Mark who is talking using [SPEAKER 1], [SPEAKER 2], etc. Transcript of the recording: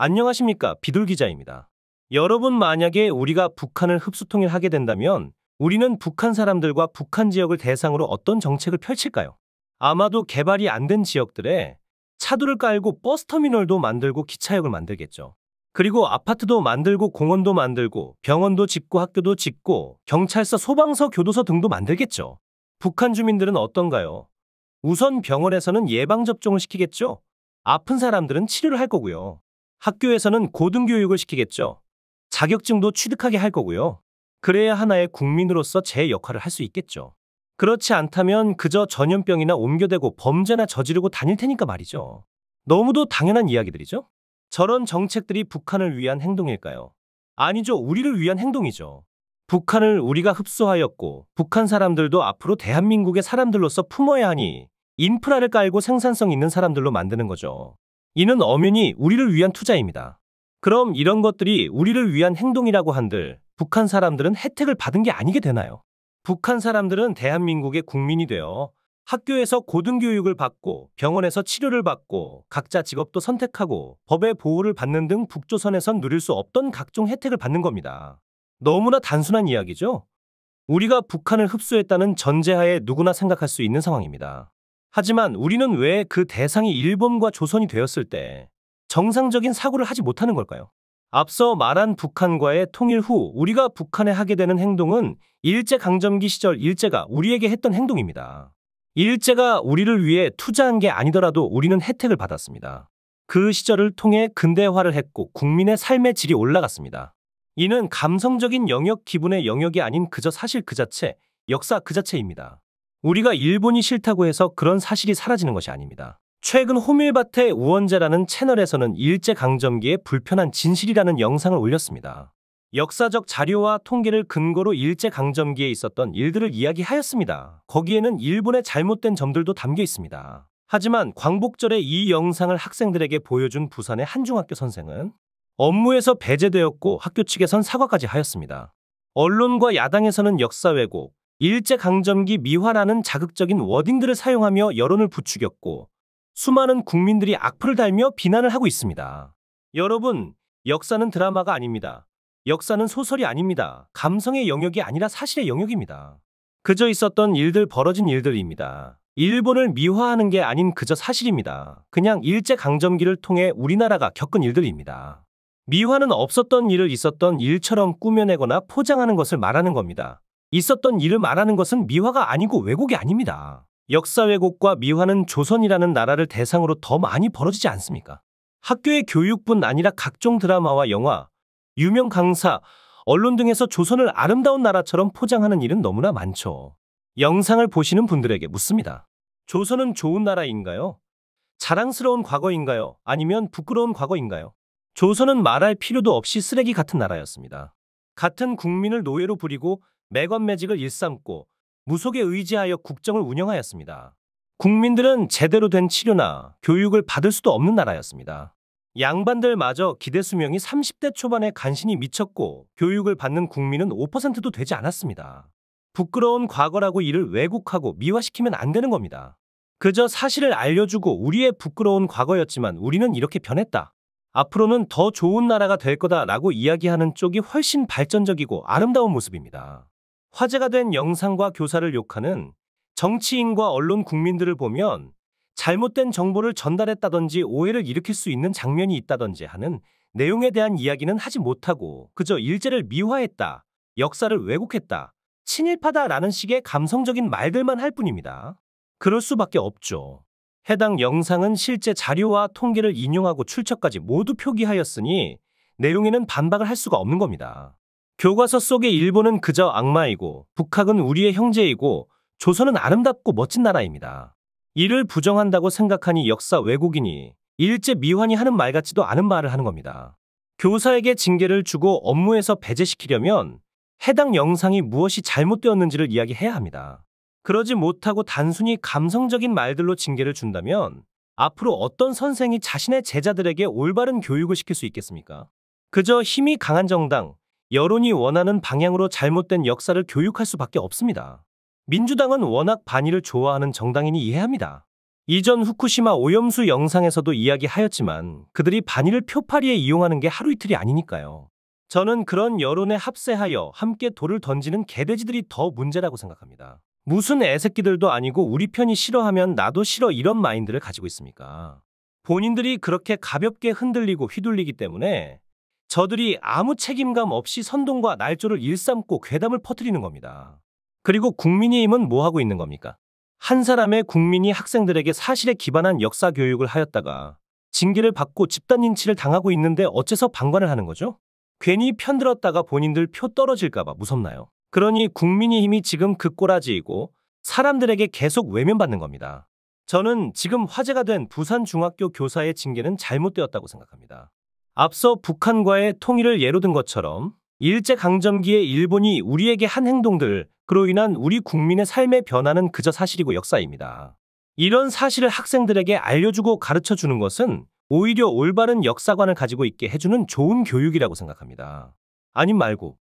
[SPEAKER 1] 안녕하십니까, 비둘기자입니다. 여러분, 만약에 우리가 북한을 흡수통일하게 된다면 우리는 북한 사람들과 북한 지역을 대상으로 어떤 정책을 펼칠까요? 아마도 개발이 안 된 지역들에 차도를 깔고 버스터미널도 만들고 기차역을 만들겠죠. 그리고 아파트도 만들고 공원도 만들고 병원도 짓고 학교도 짓고 경찰서, 소방서, 교도소 등도 만들겠죠. 북한 주민들은 어떤가요? 우선 병원에서는 예방접종을 시키겠죠. 아픈 사람들은 치료를 할 거고요. 학교에서는 고등교육을 시키겠죠. 자격증도 취득하게 할 거고요. 그래야 하나의 국민으로서 제 역할을 할 수 있겠죠. 그렇지 않다면 그저 전염병이나 옮겨대고 범죄나 저지르고 다닐 테니까 말이죠. 너무도 당연한 이야기들이죠? 저런 정책들이 북한을 위한 행동일까요? 아니죠. 우리를 위한 행동이죠. 북한을 우리가 흡수하였고 북한 사람들도 앞으로 대한민국의 사람들로서 품어야 하니 인프라를 깔고 생산성 있는 사람들로 만드는 거죠. 이는 엄연히 우리를 위한 투자입니다. 그럼 이런 것들이 우리를 위한 행동이라고 한들 북한 사람들은 혜택을 받은 게 아니게 되나요? 북한 사람들은 대한민국의 국민이 되어 학교에서 고등교육을 받고 병원에서 치료를 받고 각자 직업도 선택하고 법의 보호를 받는 등 북조선에선 누릴 수 없던 각종 혜택을 받는 겁니다. 너무나 단순한 이야기죠? 우리가 북한을 흡수했다는 전제하에 누구나 생각할 수 있는 상황입니다. 하지만 우리는 왜 그 대상이 일본과 조선이 되었을 때 정상적인 사고를 하지 못하는 걸까요? 앞서 말한 북한과의 통일 후 우리가 북한에 하게 되는 행동은 일제강점기 시절 일제가 우리에게 했던 행동입니다. 일제가 우리를 위해 투자한 게 아니더라도 우리는 혜택을 받았습니다. 그 시절을 통해 근대화를 했고 국민의 삶의 질이 올라갔습니다. 이는 감성적인 영역, 기분의 영역이 아닌 그저 사실 그 자체, 역사 그 자체입니다. 우리가 일본이 싫다고 해서 그런 사실이 사라지는 것이 아닙니다. 최근 호밀밭의 우원재라는 채널에서는 일제강점기의 불편한 진실이라는 영상을 올렸습니다. 역사적 자료와 통계를 근거로 일제강점기에 있었던 일들을 이야기하였습니다. 거기에는 일본의 잘못된 점들도 담겨 있습니다. 하지만 광복절에 이 영상을 학생들에게 보여준 부산의 한 중학교 선생은 업무에서 배제되었고 학교 측에선 사과까지 하였습니다. 언론과 야당에서는 역사 왜곡, 일제강점기 미화라는 자극적인 워딩들을 사용하며 여론을 부추겼고 수많은 국민들이 악플을 달며 비난을 하고 있습니다. 여러분, 역사는 드라마가 아닙니다. 역사는 소설이 아닙니다. 감성의 영역이 아니라 사실의 영역입니다. 그저 있었던 일들, 벌어진 일들입니다. 일본을 미화하는 게 아닌 그저 사실입니다. 그냥 일제강점기를 통해 우리나라가 겪은 일들입니다. 미화는 없었던 일을 있었던 일처럼 꾸며내거나 포장하는 것을 말하는 겁니다. 있었던 일을 말하는 것은 미화가 아니고 왜곡이 아닙니다. 역사 왜곡과 미화는 조선이라는 나라를 대상으로 더 많이 벌어지지 않습니까? 학교의 교육뿐 아니라 각종 드라마와 영화, 유명 강사, 언론 등에서 조선을 아름다운 나라처럼 포장하는 일은 너무나 많죠. 영상을 보시는 분들에게 묻습니다. 조선은 좋은 나라인가요? 자랑스러운 과거인가요? 아니면 부끄러운 과거인가요? 조선은 말할 필요도 없이 쓰레기 같은 나라였습니다. 같은 국민을 노예로 부리고 매관매직을 일삼고 무속에 의지하여 국정을 운영하였습니다. 국민들은 제대로 된 치료나 교육을 받을 수도 없는 나라였습니다. 양반들마저 기대 수명이 30대 초반에 간신히 미쳤고 교육을 받는 국민은 5%도 되지 않았습니다. 부끄러운 과거라고 이를 왜곡하고 미화시키면 안 되는 겁니다. 그저 사실을 알려주고 우리의 부끄러운 과거였지만 우리는 이렇게 변했다. 앞으로는 더 좋은 나라가 될 거다라고 이야기하는 쪽이 훨씬 발전적이고 아름다운 모습입니다. 화제가 된 영상과 교사를 욕하는 정치인과 언론, 국민들을 보면 잘못된 정보를 전달했다든지 오해를 일으킬 수 있는 장면이 있다든지 하는 내용에 대한 이야기는 하지 못하고 그저 일제를 미화했다, 역사를 왜곡했다, 친일파다라는 식의 감성적인 말들만 할 뿐입니다. 그럴 수밖에 없죠. 해당 영상은 실제 자료와 통계를 인용하고 출처까지 모두 표기하였으니 내용에는 반박을 할 수가 없는 겁니다. 교과서 속의 일본은 그저 악마이고 북학은 우리의 형제이고 조선은 아름답고 멋진 나라입니다. 이를 부정한다고 생각하니 역사 왜곡이니 일제 미환이 하는 말 같지도 않은 말을 하는 겁니다. 교사에게 징계를 주고 업무에서 배제시키려면 해당 영상이 무엇이 잘못되었는지를 이야기해야 합니다. 그러지 못하고 단순히 감성적인 말들로 징계를 준다면 앞으로 어떤 선생이 자신의 제자들에게 올바른 교육을 시킬 수 있겠습니까? 그저 힘이 강한 정당, 여론이 원하는 방향으로 잘못된 역사를 교육할 수밖에 없습니다. 민주당은 워낙 반일을 좋아하는 정당이니 이해합니다. 이전 후쿠시마 오염수 영상에서도 이야기하였지만 그들이 반일을 표파리에 이용하는 게 하루 이틀이 아니니까요. 저는 그런 여론에 합세하여 함께 돌을 던지는 개돼지들이 더 문제라고 생각합니다. 무슨 애새끼들도 아니고 우리 편이 싫어하면 나도 싫어 이런 마인드를 가지고 있습니까? 본인들이 그렇게 가볍게 흔들리고 휘둘리기 때문에 저들이 아무 책임감 없이 선동과 날조를 일삼고 괴담을 퍼뜨리는 겁니다. 그리고 국민의힘은 뭐 하고 있는 겁니까? 한 사람의 국민이 학생들에게 사실에 기반한 역사 교육을 하였다가 징계를 받고 집단 린치를 당하고 있는데 어째서 방관을 하는 거죠? 괜히 편들었다가 본인들 표 떨어질까봐 무섭나요? 그러니 국민의힘이 지금 그 꼬라지이고 사람들에게 계속 외면받는 겁니다. 저는 지금 화제가 된 부산중학교 교사의 징계는 잘못되었다고 생각합니다. 앞서 북한과의 통일을 예로 든 것처럼 일제강점기에 일본이 우리에게 한 행동들, 그로 인한 우리 국민의 삶의 변화는 그저 사실이고 역사입니다. 이런 사실을 학생들에게 알려주고 가르쳐주는 것은 오히려 올바른 역사관을 가지고 있게 해주는 좋은 교육이라고 생각합니다. 아님 말고